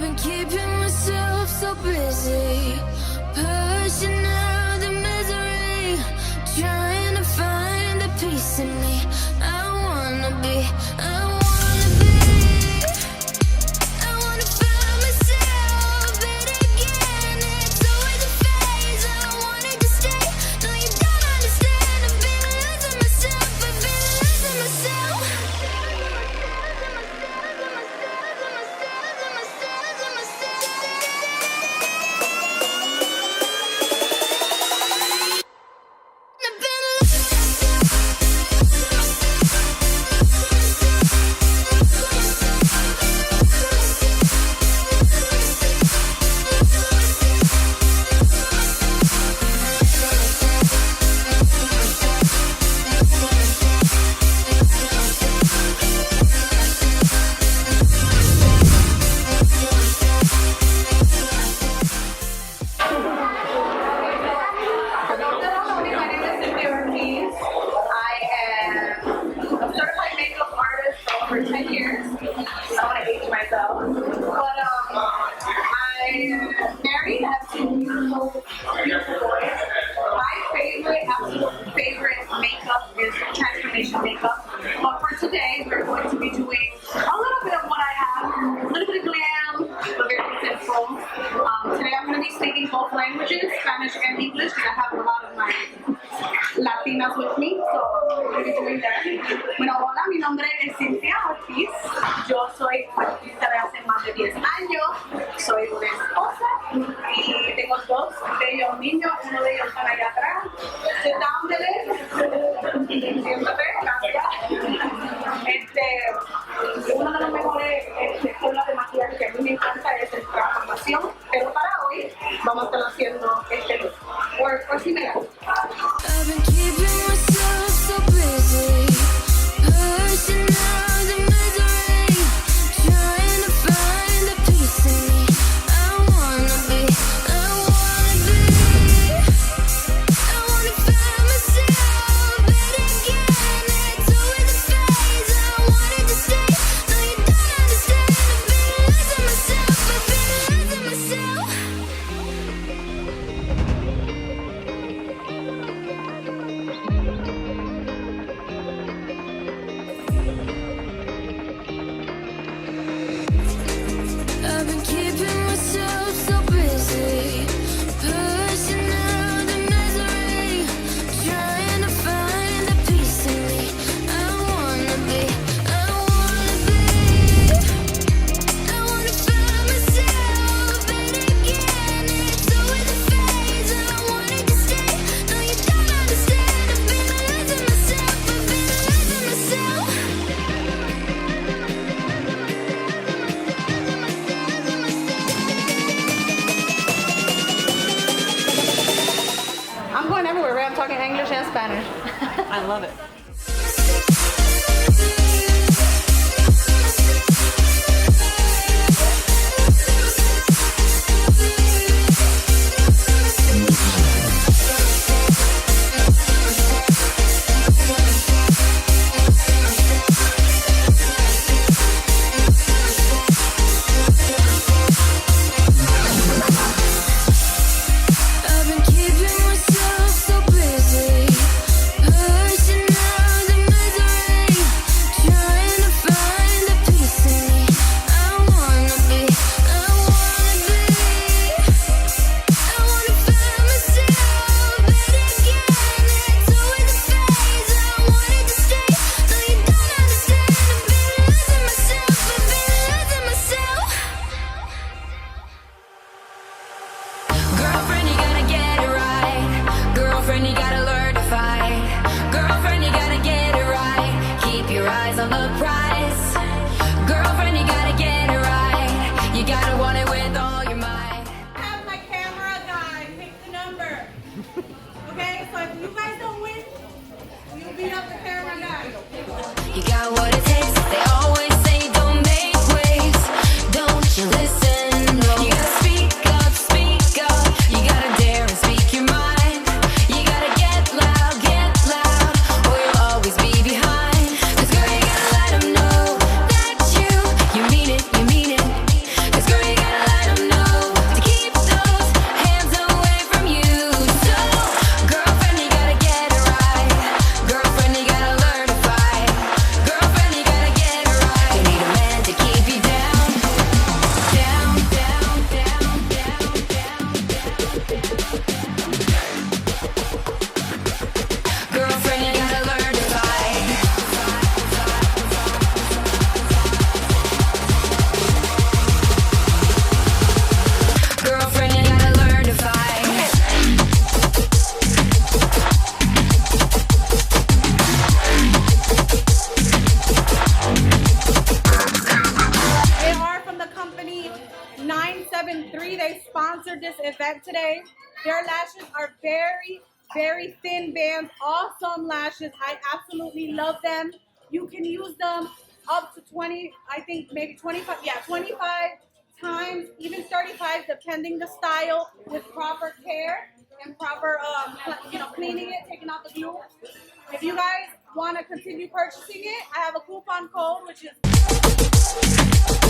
I've been keeping myself so busy, pushing out the misery, trying to find a piece in me. I wanna be I wanna find myself, but again, it's always a phase. I wanted to stay, no you don't understand. I've been losing myself, I've been losing myself. My name is Cynthia Ortiz. I am a certified makeup artist for over 10 years. I don't want to age myself. But I'm married. I have two beautiful boys. My absolute favorite makeup is transformation makeup. But for today, we're going to be doing a little bit of what I have. A little bit of glam, but very simple. Today I'm going to be speaking both languages, Spanish and English, because I have a lot of my Latinas with me, so we're going to be doing that. Bueno, hola, mi nombre es Cynthia Ortiz. Yo soy artista de hace más de 10 años. Soy una esposa y tengo dos bellos niños. Uno de ellos está allá atrás. Sit down, bebé. Siéntate, gracias. Uno de los mejores escuelas de maquillaje que a mí me encanta es el transformación, pero para hoy vamos a estar haciendo por primera. I've been keeping myself so busy, pushing out the misery, trying to find a piece in me. I wanna find myself, but again, it's always a phase. I wanted to stay, no you don't understand. I've been losing myself, I've been keeping myself so busy, pushing out the misery, trying to find a piece in me. I wanna find myself, but again, it's always a phase. I wanted to stay, no you don't understand. I've been losing myself, I've been losing myself. I'm going everywhere, right? I'm talking English and Spanish. I love it. I've been keeping myself so busy, pushing out 973. They sponsored this event today. Their lashes are very, very thin bands. Awesome lashes. I absolutely love them. You can use them up to 20, I think maybe 25, yeah, 25 times, even 35, depending the style, with proper care and proper, cleaning it, taking out the glue. If you guys want to continue purchasing it, I have a coupon code, which is